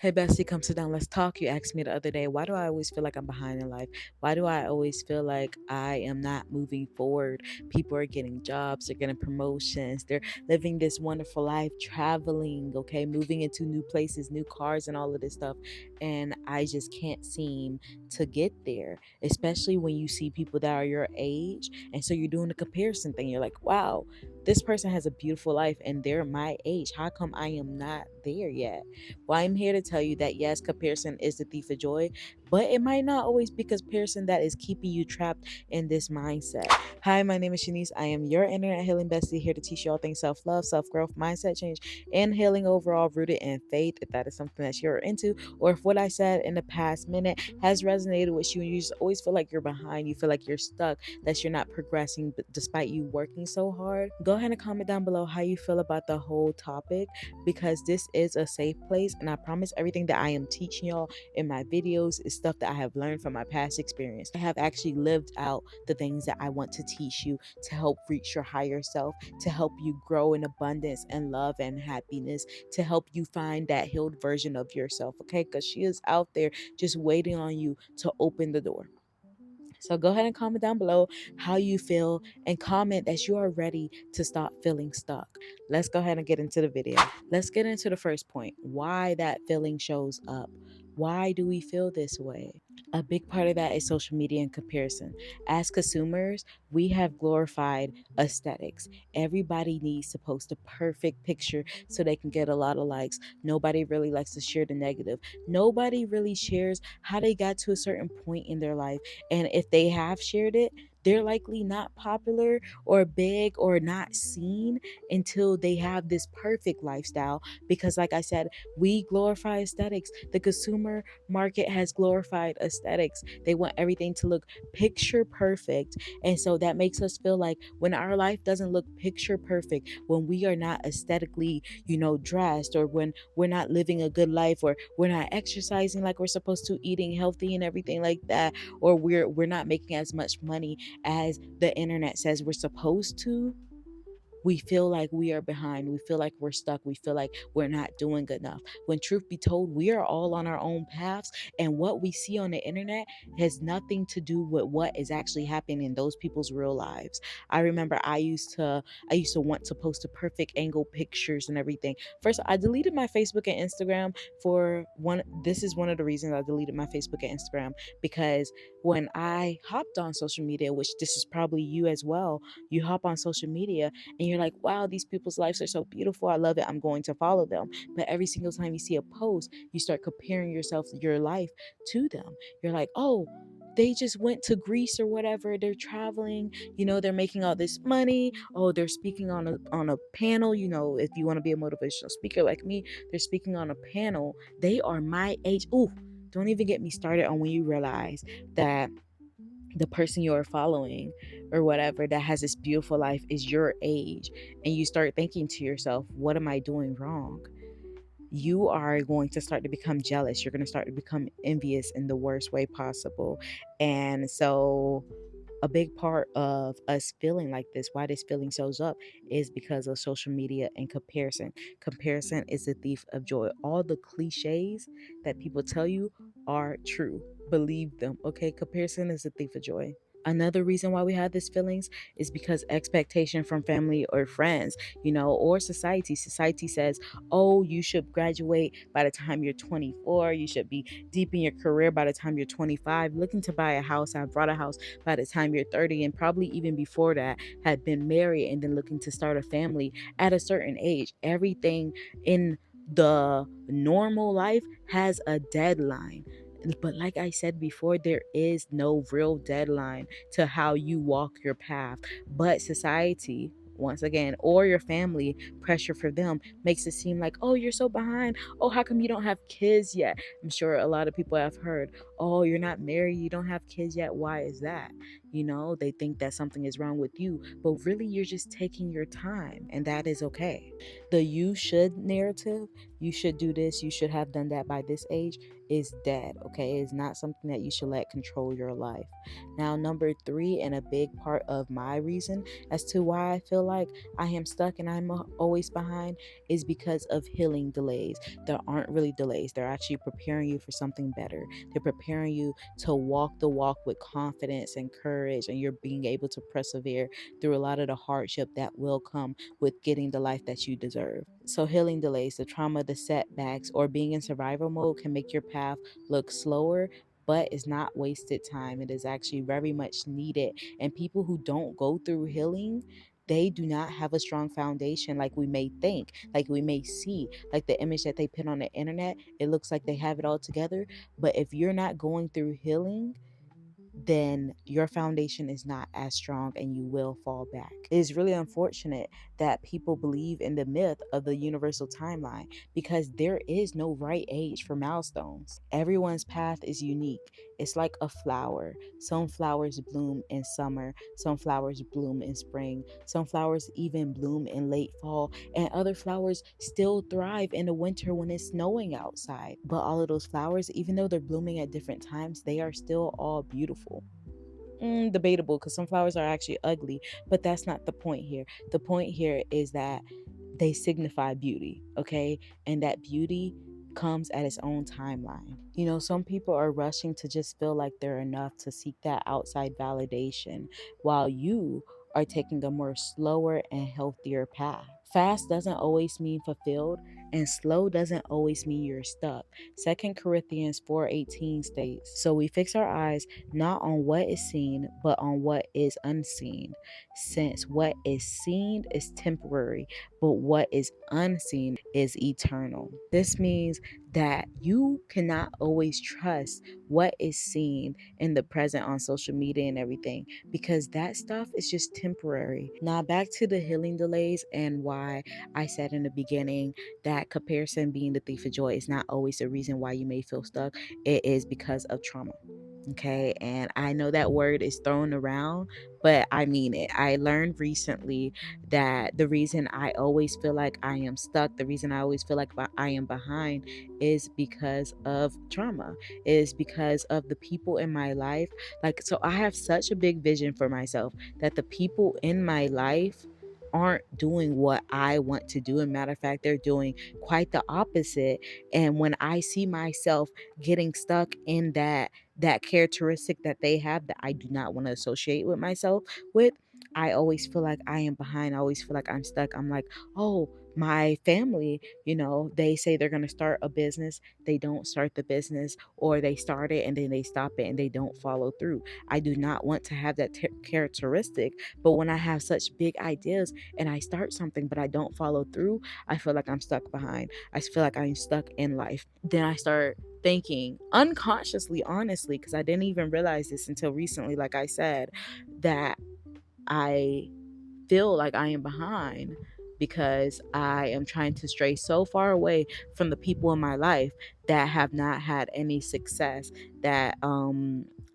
Hey, Bestie, come sit down. Let's talk. You asked me the other day, why do I always feel like I'm behind in life? Why do I always feel like I am not moving forward? People are getting jobs, they're getting promotions, they're living this wonderful life, traveling, okay, moving into new places, new cars, and all of this stuff. And I just can't seem to get there, especially when you see people that are your age. And so you're doing a comparison thing. You're like, wow, this person has a beautiful life and they're my age. How come I am not there yet? Well, I'm here to tell you that yes, comparison is the thief of joy, but it might not always be comparison that is keeping you trapped in this mindset. Hi, my name is Shanice. I am your internet healing bestie, here to teach you all things self love, self growth, mindset change, and healing overall, rooted in faith. If that is something that you're into, or if what I said in the past minute has resonated with you and you just always feel like you're behind, you feel like you're stuck, that you're not progressing despite you working so hard, go ahead and comment down below how you feel about the whole topic, because this is a safe place, and I promise everything that I am teaching y'all in my videos is stuff that I have learned from my past experience. I have actually lived out the things that I want to teach you to help reach your higher self, to help you grow in abundance and love and happiness, to help you find that healed version of yourself, okay? Because she is out there just waiting on you to open the door. So go ahead and comment down below how you feel, and comment that you are ready to stop feeling stuck. Let's go ahead and get into the video. Let's get into the first point, why that feeling shows up. Why do we feel this way? A big part of that is social media and comparison. As consumers, we have glorified aesthetics. Everybody needs to post a perfect picture so they can get a lot of likes. Nobody really likes to share the negative. Nobody really shares how they got to a certain point in their life. And if they have shared it, they're likely not popular or big or not seen until they have this perfect lifestyle. Because, like I said, we glorify aesthetics. The consumer market has glorified aesthetics. They want everything to look picture perfect. And so that makes us feel like when our life doesn't look picture perfect, when we are not aesthetically, dressed, or when we're not living a good life, or we're not exercising like we're supposed to, eating healthy and everything like that, or we're not making as much money as the internet says we're supposed to, we feel like we are behind. We feel like we're stuck. We feel like we're not doing enough. When truth be told, we are all on our own paths, and what we see on the internet has nothing to do with what is actually happening in those people's real lives. I remember I used to want to post the perfect angle pictures and everything. First, I deleted my Facebook and Instagram for one. This is one of the reasons I deleted my Facebook and Instagram, because when I hopped on social media, which this is probably you as well, you hop on social media and you're like, wow, these people's lives are so beautiful. I love it. I'm going to follow them. But every single time you see a post, you start comparing yourself, your life to them. You're like, oh, they just went to Greece or whatever. They're traveling, they're making all this money. Oh, they're speaking on a panel. If you want to be a motivational speaker like me, they're speaking on a panel. They are my age. Ooh, don't even get me started on when you realize that the person you are following or whatever that has this beautiful life is your age, and you start thinking to yourself, what am I doing wrong? You are going to start to become jealous. You're going to start to become envious in the worst way possible. And so a big part of us feeling like this, why this feeling shows up, is because of social media and comparison. Comparison is the thief of joy. All the cliches that people tell you are true. Believe them, okay? Comparison is the thief of joy. Another reason why we have these feelings is because expectation from family or friends, or society. Society says, oh, you should graduate by the time you're 24. You should be deep in your career by the time you're 25, looking to buy a house, have bought a house by the time you're 30, and probably even before that, had been married and then looking to start a family at a certain age. Everything in the normal life has a deadline. But like I said before, there is no real deadline to how you walk your path. But society, once again, or your family, pressure for them makes it seem like, oh, you're so behind. Oh, how come you don't have kids yet? I'm sure a lot of people have heard, oh, you're not married, you don't have kids yet. Why is that? They think that something is wrong with you, but really you're just taking your time, and that is okay. The you should narrative, you should do this, you should have done that by this age, is dead, okay? It's not something that you should let control your life. Now, number three, and a big part of my reason as to why I feel like I am stuck and I'm always behind, is because of healing delays. There aren't really delays, they're actually preparing you for something better. They're preparing you to walk the walk with confidence and courage, and you're being able to persevere through a lot of the hardship that will come with getting the life that you deserve. So, healing delays, the trauma, the setbacks, or being in survival mode can make your path look slower, but it's not wasted time. It is actually very much needed. And people who don't go through healing, they do not have a strong foundation like we may think, like we may see, like the image that they put on the internet. It looks like they have it all together. But if you're not going through healing, then your foundation is not as strong and you will fall back. It is really unfortunate that people believe in the myth of the universal timeline, because there is no right age for milestones. Everyone's path is unique. It's like a flower. Some flowers bloom in summer, some flowers bloom in spring, some flowers even bloom in late fall, and other flowers still thrive in the winter when it's snowing outside. But all of those flowers, even though they're blooming at different times, they are still all beautiful. Debatable, because some flowers are actually ugly, but that's not the point here. The point here is that they signify beauty, okay? And that beauty comes at its own timeline. Some people are rushing to just feel like they're enough to seek that outside validation, while you are taking a more slower and healthier path. Fast doesn't always mean fulfilled, and slow doesn't always mean you're stuck. 2 Corinthians 4:18 states, "So we fix our eyes not on what is seen, but on what is unseen, since what is seen is temporary, but what is unseen is eternal." This means that you cannot always trust what is seen in the present on social media and everything, because that stuff is just temporary. Now, back to the healing delays and why I said in the beginning that comparison being the thief of joy is not always the reason why you may feel stuck. It is because of trauma. Okay, and I know that word is thrown around, but I mean it. I learned recently that the reason I always feel like I am stuck, the reason I always feel like I am behind, is because of trauma, is because of the people in my life. Like, so I have such a big vision for myself that the people in my life aren't doing what I want to do. And matter of fact, they're doing quite the opposite. And when I see myself getting stuck in that characteristic that they have that I do not want to associate with myself with, I always feel like I am behind. I always feel like I'm stuck. I'm like, oh, my family, they say they're going to start a business. They don't start the business, or they start it and then they stop it and they don't follow through. I do not want to have that characteristic. But when I have such big ideas and I start something but I don't follow through, I feel like I'm stuck behind. I feel like I'm stuck in life. Then I start thinking unconsciously, honestly, because I didn't even realize this until recently, like I said, that I feel like I am behind because I am trying to stray so far away from the people in my life that have not had any success, that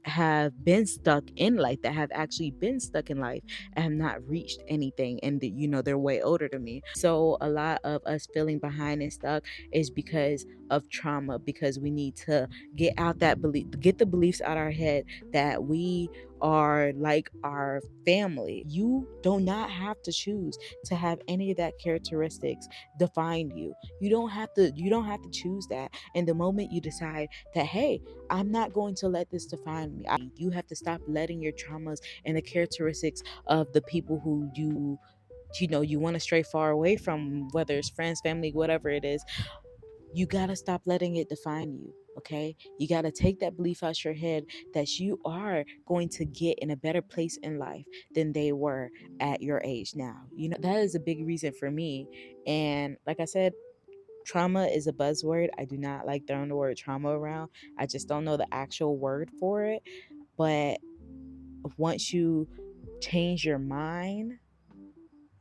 have been stuck in life, that have actually been stuck in life and have not reached anything, and they're way older than me. So a lot of us feeling behind and stuck is because of trauma, because we need to get out that belief, get the beliefs out our head that we are like our family. You do not have to choose to have any of that characteristics define you. You don't have to choose that. And the moment you decide that, hey, I'm not going to let this define me, you have to stop letting your traumas and the characteristics of the people who you want to stray far away from, whether it's friends, family, whatever it is. You got to stop letting it define you. Okay, you got to take that belief out your head that you are going to get in a better place in life than they were at your age now. That is a big reason for me. And like I said, trauma is a buzzword. I do not like throwing the word trauma around. I just don't know the actual word for it. But once you change your mind,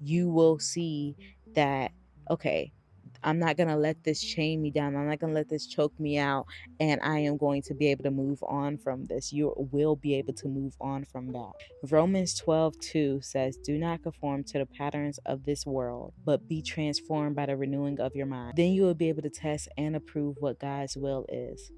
you will see that, okay, I'm not going to let this chain me down. I'm not going to let this choke me out. And I am going to be able to move on from this. You will be able to move on from that. Romans 12:2 says, "Do not conform to the patterns of this world, but be transformed by the renewing of your mind. Then you will be able to test and approve what God's will is,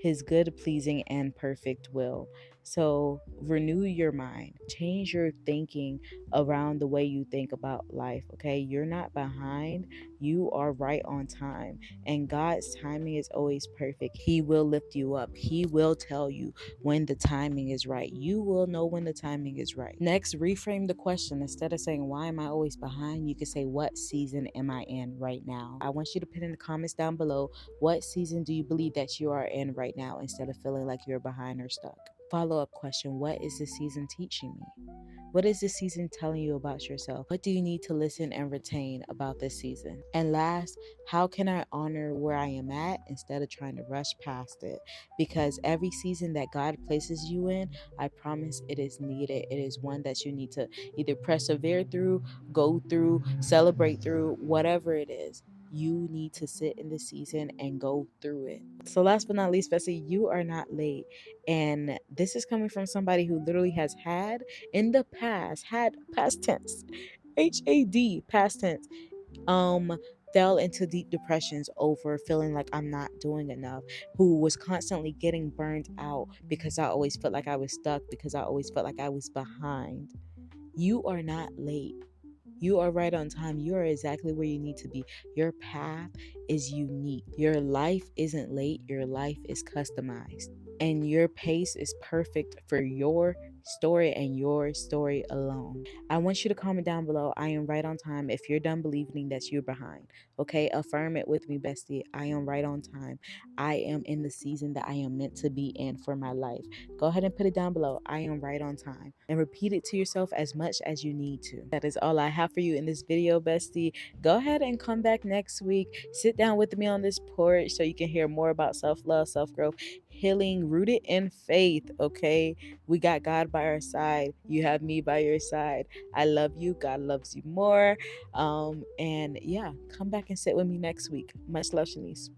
his good, pleasing, and perfect will." So renew your mind, change your thinking around the way you think about life. Okay, you're not behind, you are right on time, and God's timing is always perfect. He will lift you up, He will tell you when the timing is right. You will know when the timing is right. Next, reframe the question. Instead of saying, "Why am I always behind?" you can say, "What season am I in right now?" I want you to put in the comments down below, what season do you believe that you are in right now, instead of feeling like you're behind or stuck? Follow-up question: what is this season teaching me? What is this season telling you about yourself? What do you need to listen and retain about this season? And last, how can I honor where I am at instead of trying to rush past it? Because every season that God places you in, I promise it is needed. It is one that you need to either persevere through, go through, celebrate through, whatever it is. You need to sit in the season and go through it. So last but not least, Bessie, you are not late. And this is coming from somebody who literally has had in the past, had past tense, HAD, past tense, um, fell into deep depressions over feeling like I'm not doing enough, who was constantly getting burned out because I always felt like I was stuck, because I always felt like I was behind. You are not late. You are right on time. You are exactly where you need to be. Your path is unique. Your life isn't late. Your life is customized. And your pace is perfect for your story and your story alone. I want you to comment down below, "I am right on time," if you're done believing that you're behind. Okay, affirm it with me, bestie. I am right on time. I am in the season that I am meant to be in for my life. Go ahead and put it down below. I am right on time. And repeat it to yourself as much as you need to. That is all I have for you in this video, bestie. Go ahead and come back next week. Sit down with me on this porch so you can hear more about self-love, self-growth, healing, rooted in faith. Okay, we got God by our side. You have me by your side. I love you. God loves you more. And yeah, come back and sit with me next week. Much love, Shanice.